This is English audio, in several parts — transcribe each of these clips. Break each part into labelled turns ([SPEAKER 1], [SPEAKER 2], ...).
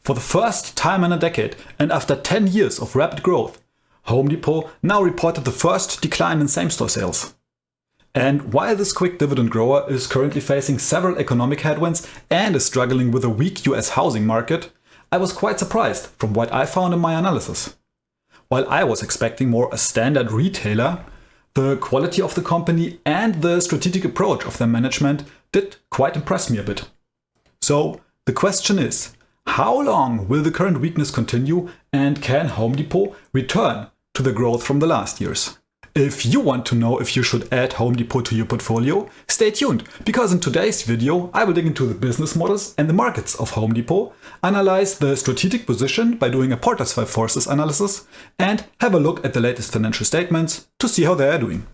[SPEAKER 1] For the first time in a decade and after 10 years of rapid growth, Home Depot now reported the first decline in same-store sales. And while this quick dividend grower is currently facing several economic headwinds and is struggling with a weak US housing market, I was quite surprised from what I found in my analysis. While I was expecting more a standard retailer, the quality of the company and the strategic approach of their management did quite impress me a bit. So the question is, how long will the current weakness continue, and can Home Depot return to the growth from the last years? If you want to know if you should add Home Depot to your portfolio, stay tuned, because in today's video I will dig into the business models and the markets of Home Depot, analyze the strategic position by doing a Porter's 5 Forces analysis, and have a look at the latest financial statements to see how they are doing.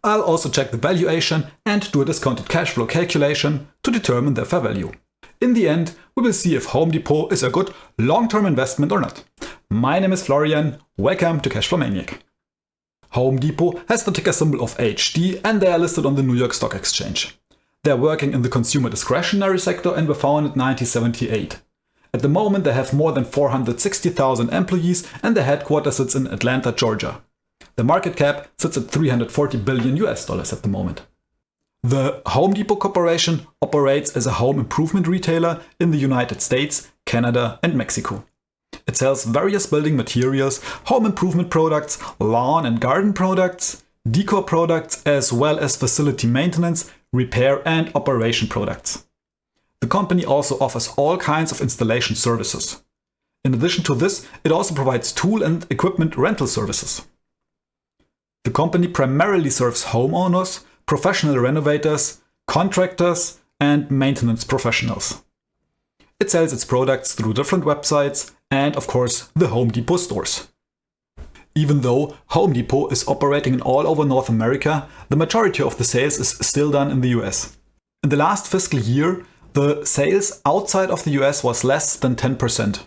[SPEAKER 1] I'll also check the valuation and do a discounted cash flow calculation to determine their fair value. In the end, we will see if Home Depot is a good long-term investment or not. My name is Florian, welcome to Cashflow Maniac. Home Depot has the ticker symbol of HD and they are listed on the New York Stock Exchange. They are working in the consumer discretionary sector and were founded in 1978. At the moment they have more than 460,000 employees and their headquarters sits in Atlanta, Georgia. The market cap sits at $340 billion at the moment. The Home Depot Corporation operates as a home improvement retailer in the United States, Canada and Mexico. It sells various building materials, home improvement products, lawn and garden products, decor products, as well as facility maintenance, repair and operation products. The company also offers all kinds of installation services. In addition to this, it also provides tool and equipment rental services. The company primarily serves homeowners, professional renovators, contractors, and maintenance professionals. It sells its products through different websites and, of course, the Home Depot stores. Even though Home Depot is operating in all over North America, the majority of the sales is still done in the US. In the last fiscal year, the sales outside of the US was less than 10%.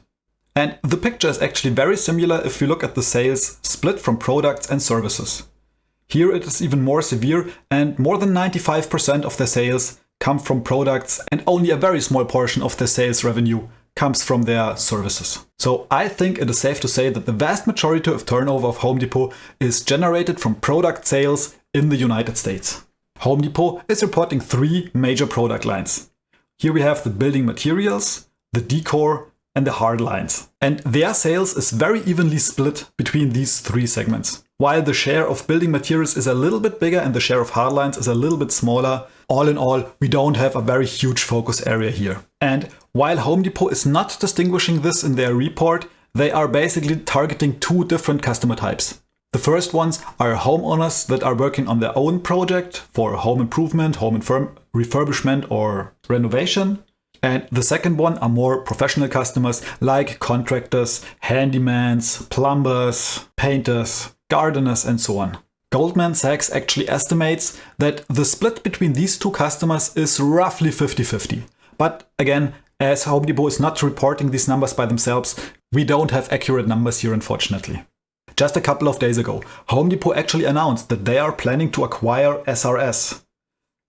[SPEAKER 1] And the picture is actually very similar if you look at the sales split from products and services. Here it is even more severe, and more than 95% of their sales come from products and only a very small portion of their sales revenue comes from their services. So I think it is safe to say that the vast majority of turnover of Home Depot is generated from product sales in the United States. Home Depot is reporting 3 major product lines. Here we have the building materials, the decor and the hard lines. And their sales is very evenly split between these 3 segments. While the share of building materials is a little bit bigger and the share of hard lines is a little bit smaller, all in all, we don't have a very huge focus area here. And while Home Depot is not distinguishing this in their report, they are basically targeting 2 different customer types. The first ones are homeowners that are working on their own project for home improvement, home refurbishment or renovation. And the second one are more professional customers like contractors, handymans, plumbers, painters, gardeners and so on. Goldman Sachs actually estimates that the split between these 2 customers is roughly 50-50. But again, as Home Depot is not reporting these numbers by themselves, we don't have accurate numbers here, unfortunately. Just a couple of days ago, Home Depot actually announced that they are planning to acquire SRS.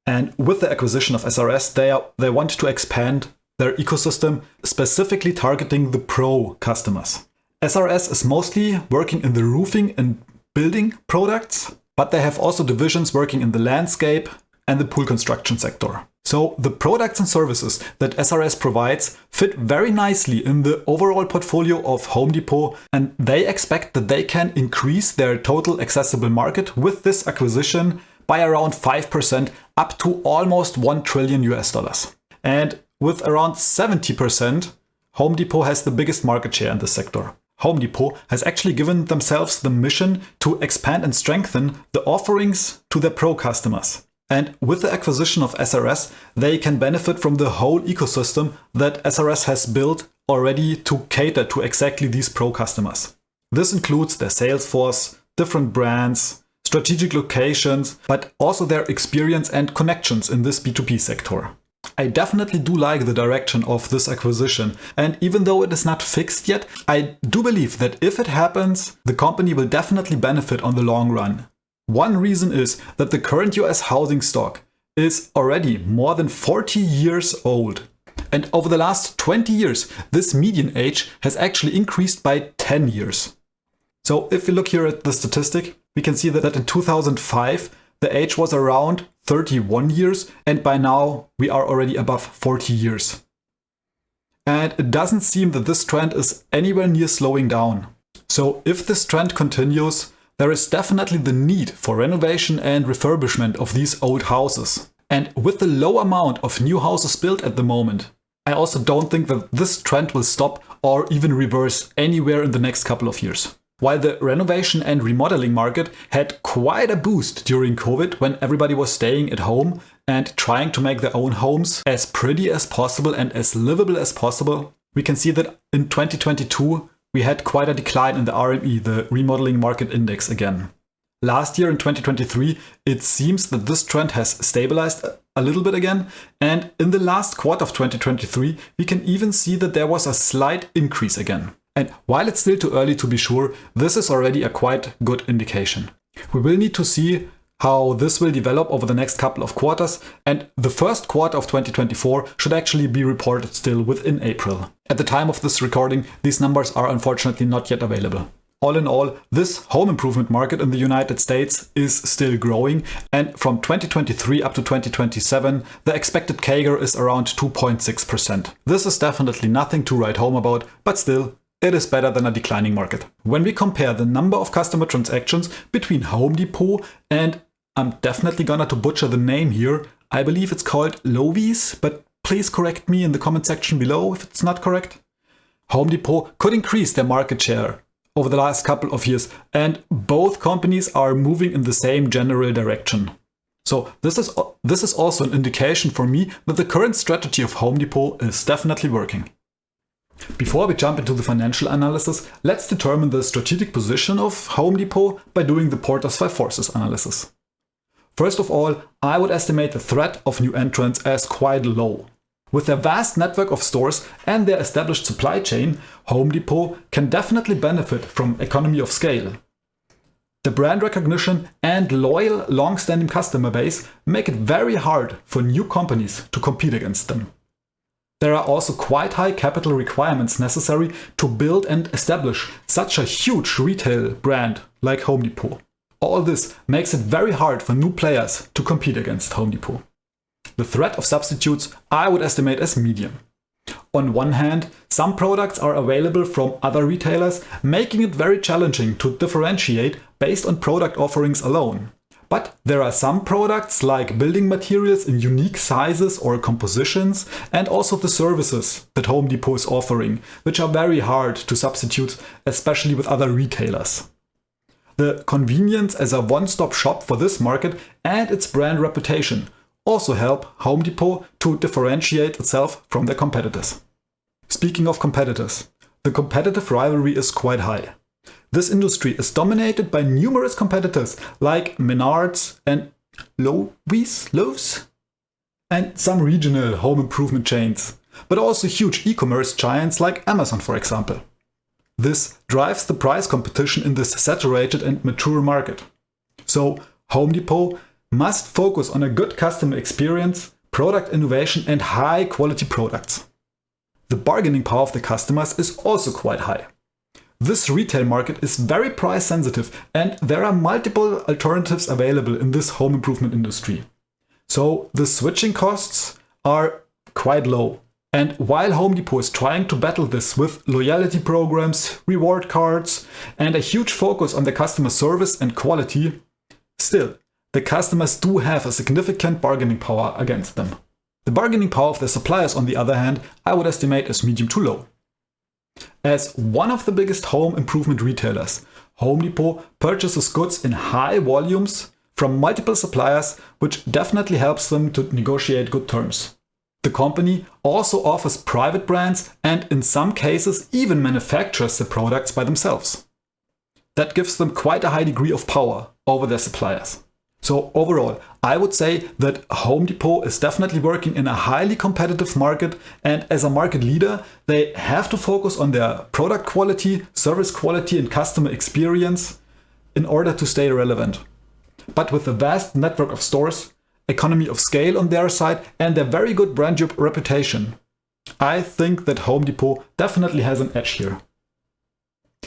[SPEAKER 1] And with the acquisition of SRS, they want to expand their ecosystem, specifically targeting the pro customers. SRS is mostly working in the roofing and building products, but they have also divisions working in the landscape and the pool construction sector. So the products and services that SRS provides fit very nicely in the overall portfolio of Home Depot, and they expect that they can increase their total accessible market with this acquisition by around 5% up to almost $1 trillion. And with around 70%, Home Depot has the biggest market share in this sector. Home Depot has actually given themselves the mission to expand and strengthen the offerings to their pro customers. And with the acquisition of SRS, they can benefit from the whole ecosystem that SRS has built already to cater to exactly these pro customers. This includes their sales force, different brands, strategic locations, but also their experience and connections in this B2B sector. I definitely do like the direction of this acquisition, and even though it is not fixed yet, I do believe that if it happens, the company will definitely benefit on the long run. One reason is that the current US housing stock is already more than 40 years old. And over the last 20 years, this median age has actually increased by 10 years. So if we look here at the statistic, we can see that in 2005, the age was around 31 years, and by now we are already above 40 years. And it doesn't seem that this trend is anywhere near slowing down. So if this trend continues, there is definitely the need for renovation and refurbishment of these old houses. And with the low amount of new houses built at the moment, I also don't think that this trend will stop or even reverse anywhere in the next couple of years. While the renovation and remodeling market had quite a boost during COVID when everybody was staying at home and trying to make their own homes as pretty as possible and as livable as possible, we can see that in 2022 we had quite a decline in the RME, the Remodeling Market Index again. Last year in 2023, it seems that this trend has stabilized a little bit again, and in the last quarter of 2023, we can even see that there was a slight increase again. And while it's still too early to be sure, this is already a quite good indication. We will need to see how this will develop over the next couple of quarters, and the first quarter of 2024 should actually be reported still within April. At the time of this recording, these numbers are unfortunately not yet available. All in all, this home improvement market in the United States is still growing, and from 2023 up to 2027, the expected CAGR is around 2.6%. This is definitely nothing to write home about, but still, it is better than a declining market. When we compare the number of customer transactions between Home Depot and, I'm definitely gonna to butcher the name here, I believe it's called Lowe's, but please correct me in the comment section below if it's not correct. Home Depot could increase their market share over the last couple of years, and both companies are moving in the same general direction. So this is also an indication for me that the current strategy of Home Depot is definitely working. Before we jump into the financial analysis, let's determine the strategic position of Home Depot by doing the Porter's 5 Forces analysis. First of all, I would estimate the threat of new entrants as quite low. With their vast network of stores and their established supply chain, Home Depot can definitely benefit from economy of scale. The brand recognition and loyal, long-standing customer base make it very hard for new companies to compete against them. There are also quite high capital requirements necessary to build and establish such a huge retail brand like Home Depot. All this makes it very hard for new players to compete against Home Depot. The threat of substitutes I would estimate as medium. On one hand, some products are available from other retailers, making it very challenging to differentiate based on product offerings alone. But there are some products like building materials in unique sizes or compositions, and also the services that Home Depot is offering, which are very hard to substitute, especially with other retailers. The convenience as a one-stop shop for this market and its brand reputation also help Home Depot to differentiate itself from their competitors. Speaking of competitors, the competitive rivalry is quite high. This industry is dominated by numerous competitors like Menards and Lowe's, and some regional home improvement chains, but also huge e-commerce giants like Amazon, for example. This drives the price competition in this saturated and mature market. So Home Depot must focus on a good customer experience, product innovation, and high quality products. The bargaining power of the customers is also quite high. This retail market is very price sensitive, and there are multiple alternatives available in this home improvement industry. So the switching costs are quite low. And while Home Depot is trying to battle this with loyalty programs, reward cards, and a huge focus on the customer service and quality, still, the customers do have a significant bargaining power against them. The bargaining power of the suppliers, on the other hand, I would estimate as medium to low. As one of the biggest home improvement retailers, Home Depot purchases goods in high volumes from multiple suppliers, which definitely helps them to negotiate good terms. The company also offers private brands and in some cases even manufactures the products by themselves. That gives them quite a high degree of power over their suppliers. So overall, I would say that Home Depot is definitely working in a highly competitive market, and as a market leader, they have to focus on their product quality, service quality, and customer experience in order to stay relevant. But with a vast network of stores, economy of scale on their side, and their very good brand reputation, I think that Home Depot definitely has an edge here.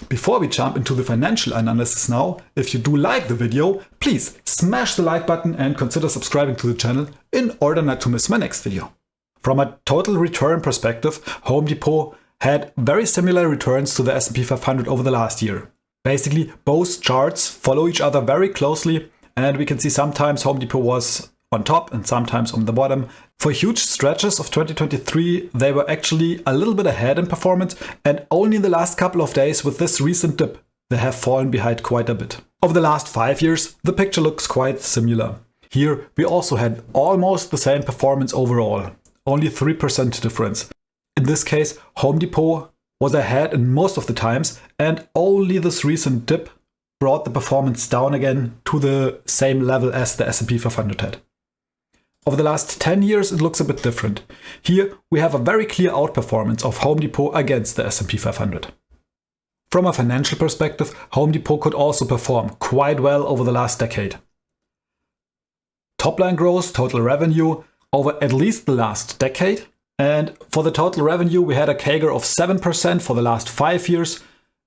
[SPEAKER 1] Before we jump into the financial analysis now, if you do like the video, please smash the like button and consider subscribing to the channel in order not to miss my next video. From a total return perspective, Home Depot had very similar returns to the S&P 500 over the last year. Basically, both charts follow each other very closely, and we can see sometimes Home Depot was on top and sometimes on the bottom. For huge stretches of 2023, they were actually a little bit ahead in performance, and only in the last couple of days with this recent dip, they have fallen behind quite a bit. Over the last 5 years, the picture looks quite similar. Here, we also had almost the same performance overall, only 3% difference. In this case, Home Depot was ahead in most of the times, and only this recent dip brought the performance down again to the same level as the S&P 500 had. Over the last 10 years, it looks a bit different. Here, we have a very clear outperformance of Home Depot against the S&P 500. From a financial perspective, Home Depot could also perform quite well over the last decade. Top-line growth, total revenue, over at least the last decade. And for the total revenue, we had a CAGR of 7% for the last 5 years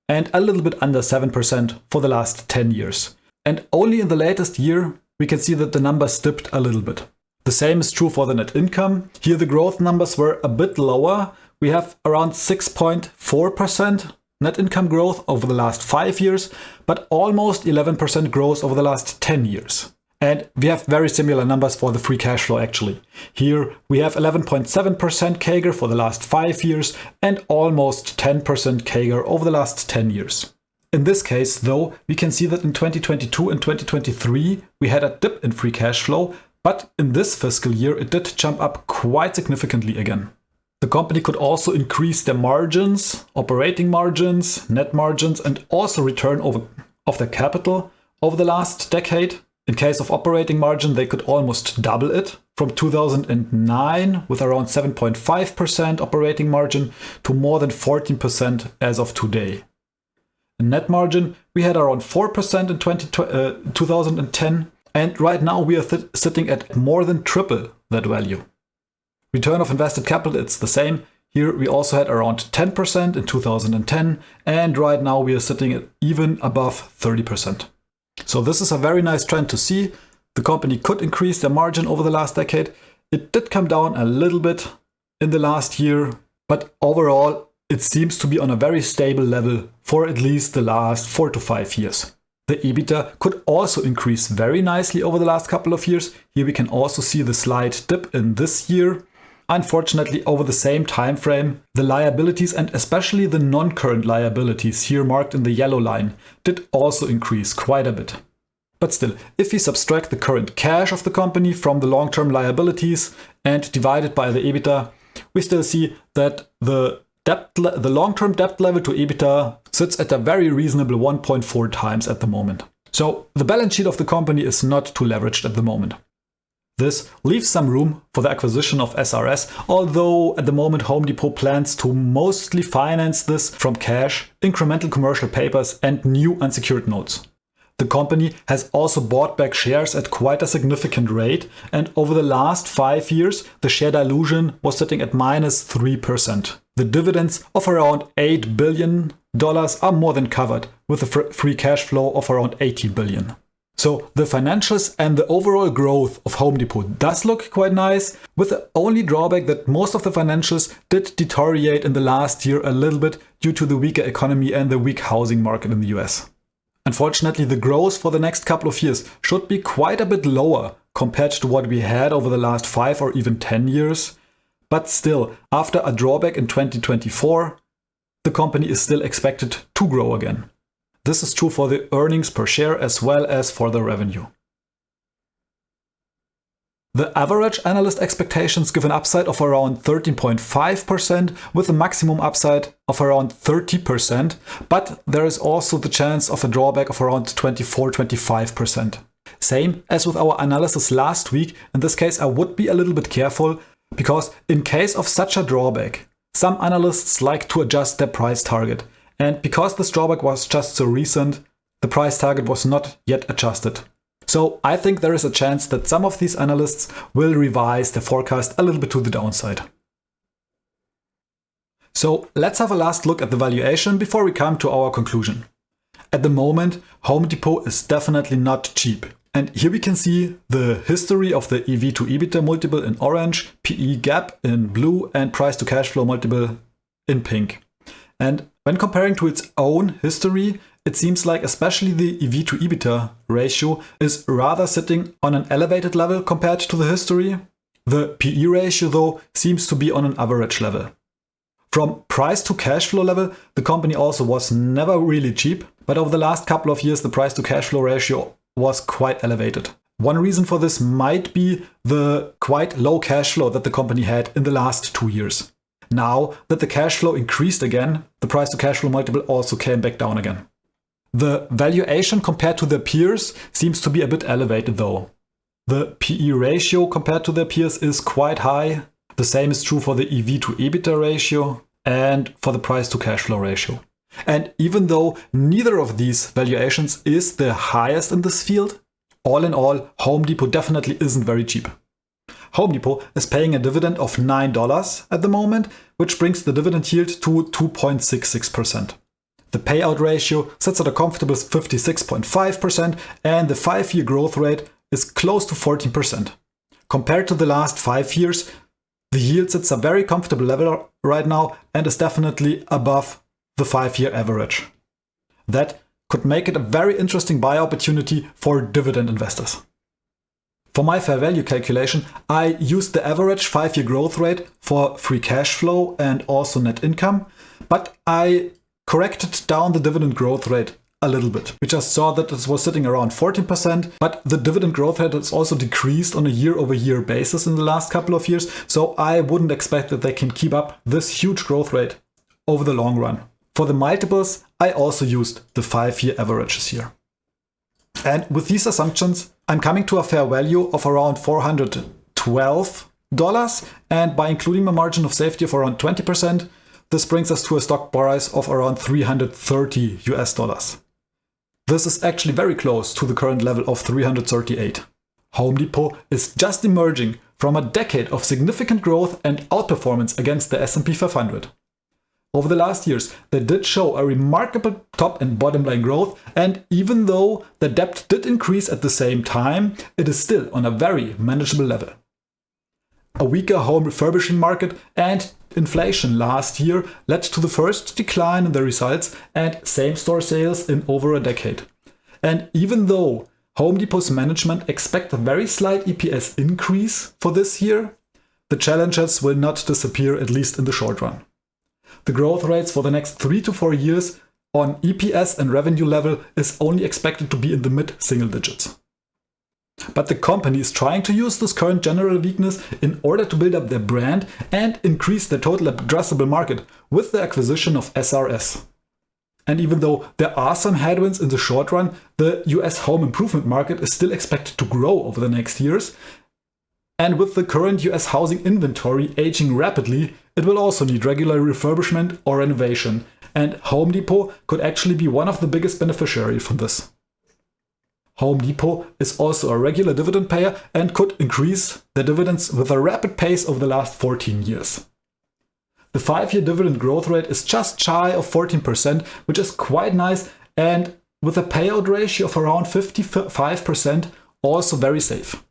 [SPEAKER 1] and a little bit under 7% for the last 10 years. And only in the latest year, we can see that the numbers dipped a little bit. The same is true for the net income. Here the growth numbers were a bit lower. We have around 6.4% net income growth over the last 5 years, but almost 11% growth over the last 10 years. And we have very similar numbers for the free cash flow actually. Here we have 11.7% CAGR for the last 5 years and almost 10% CAGR over the last 10 years. In this case though, we can see that in 2022 and 2023 we had a dip in free cash flow, but in this fiscal year it did jump up quite significantly again. The company could also increase their margins, operating margins, net margins, and also return of their capital over the last decade. In case of operating margin, they could almost double it from 2009 with around 7.5% operating margin to more than 14% as of today. In net margin, we had around 4% in 2010, and right now we are sitting at more than triple that value. Return of invested capital, it's the same. Here we also had around 10% in 2010, and right now we are sitting at even above 30%. So this is a very nice trend to see. The company could increase their margin over the last decade. It did come down a little bit in the last year, but overall it seems to be on a very stable level for at least the last 4 to 5 years. The EBITDA could also increase very nicely over the last couple of years. Here we can also see the slight dip in this year. Unfortunately, over the same time frame, the liabilities and especially the non-current liabilities, here marked in the yellow line, did also increase quite a bit. But still, if we subtract the current cash of the company from the long-term liabilities and divide it by the EBITDA, we still see that the long-term debt level to EBITDA sits at a very reasonable 1.4 times at the moment. So the balance sheet of the company is not too leveraged at the moment. This leaves some room for the acquisition of SRS, although at the moment Home Depot plans to mostly finance this from cash, incremental commercial papers and new unsecured notes. The company has also bought back shares at quite a significant rate, and over the last 5 years the share dilution was sitting at -3%. The dividends of around $8 billion are more than covered, with a free cash flow of around $80 billion. So the financials and the overall growth of Home Depot does look quite nice, with the only drawback that most of the financials did deteriorate in the last year a little bit due to the weaker economy and the weak housing market in the US. Unfortunately, the growth for the next couple of years should be quite a bit lower compared to what we had over the last 5 or even 10 years. But still, after a drawback in 2024, the company is still expected to grow again. This is true for the earnings per share as well as for the revenue. The average analyst expectations give an upside of around 13.5% with a maximum upside of around 30%, but there is also the chance of a drawback of around 24-25%. Same as with our analysis last week. In this case, I would be a little bit careful because in case of such a drawback, some analysts like to adjust their price target. And because this drawback was just so recent, the price target was not yet adjusted. So I think there is a chance that some of these analysts will revise their forecast a little bit to the downside. So let's have a last look at the valuation before we come to our conclusion. At the moment, Home Depot is definitely not cheap. And here we can see the history of the EV to EBITDA multiple in orange, PE gap in blue, and price to cash flow multiple in pink. And when comparing to its own history, it seems like especially the EV to EBITDA ratio is rather sitting on an elevated level compared to the history. The PE ratio, though, seems to be on an average level. From price to cash flow level, the company also was never really cheap, but over the last couple of years, the price to cash flow ratio was quite elevated. One reason for this might be the quite low cash flow that the company had in the last 2 years. Now that the cash flow increased again, the price to cash flow multiple also came back down again. The valuation compared to their peers seems to be a bit elevated though. The PE ratio compared to their peers is quite high. The same is true for the EV to EBITDA ratio and for the price to cash flow ratio. And even though neither of these valuations is the highest in this field, all in all, Home Depot definitely isn't very cheap. Home Depot is paying a dividend of $9 at the moment, which brings the dividend yield to 2.66%. The payout ratio sits at a comfortable 56.5%, and the 5-year growth rate is close to 14%. Compared to the last 5 years, the yield sits at a very comfortable level right now and is definitely above the 5-year average. That could make it a very interesting buy opportunity for dividend investors. For my fair value calculation, I used the average 5-year growth rate for free cash flow and also net income, but I corrected down the dividend growth rate a little bit. We just saw that it was sitting around 14%, but the dividend growth rate has also decreased on a year-over-year basis in the last couple of years, so I wouldn't expect that they can keep up this huge growth rate over the long run. For the multiples, I also used the 5-year averages here. And with these assumptions, I'm coming to a fair value of around $412, and by including a margin of safety of around 20%, this brings us to a stock price of around $330. This is actually very close to the current level of 338. Home Depot is just emerging from a decade of significant growth and outperformance against the S&P 500. Over the last years, they did show a remarkable top and bottom line growth, and even though the debt did increase at the same time, it is still on a very manageable level. A weaker home refurbishing market and inflation last year led to the first decline in the results and same-store sales in over a decade. And even though Home Depot's management expect a very slight EPS increase for this year, the challenges will not disappear, at least in the short run. The growth rates for the next 3 to 4 years on EPS and revenue level is only expected to be in the mid-single digits. But the company is trying to use this current general weakness in order to build up their brand and increase their total addressable market with the acquisition of SRS. And even though there are some headwinds in the short run, the US home improvement market is still expected to grow over the next years. And with the current US housing inventory aging rapidly, it will also need regular refurbishment or renovation, and Home Depot could actually be one of the biggest beneficiaries from this. Home Depot is also a regular dividend payer and could increase their dividends with a rapid pace over the last 14 years. The 5-year dividend growth rate is just shy of 14%, which is quite nice, and with a payout ratio of around 55%, also very safe.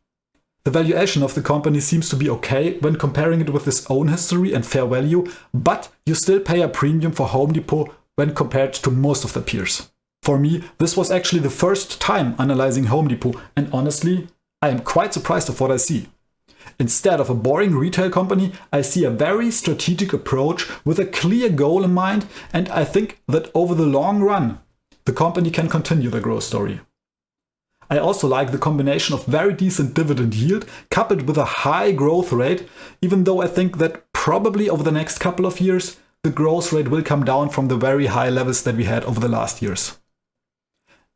[SPEAKER 1] The valuation of the company seems to be okay when comparing it with its own history and fair value, but you still pay a premium for Home Depot when compared to most of the peers. For me, this was actually the first time analyzing Home Depot, and honestly, I am quite surprised of what I see. Instead of a boring retail company, I see a very strategic approach with a clear goal in mind, and I think that over the long run, the company can continue the growth story. I also like the combination of very decent dividend yield coupled with a high growth rate, even though I think that probably over the next couple of years, the growth rate will come down from the very high levels that we had over the last years.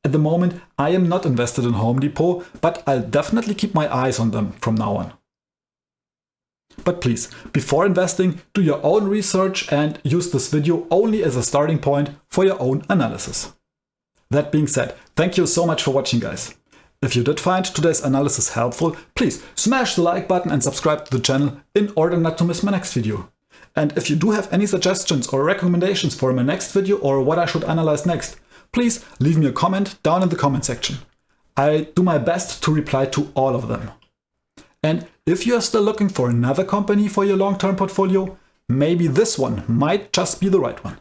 [SPEAKER 1] At the moment, I am not invested in Home Depot, but I'll definitely keep my eyes on them from now on. But please, before investing, do your own research and use this video only as a starting point for your own analysis. That being said, thank you so much for watching, guys. If you did find today's analysis helpful, please smash the like button and subscribe to the channel in order not to miss my next video. And if you do have any suggestions or recommendations for my next video or what I should analyze next, please leave me a comment down in the comment section. I do my best to reply to all of them. And if you are still looking for another company for your long-term portfolio, maybe this one might just be the right one.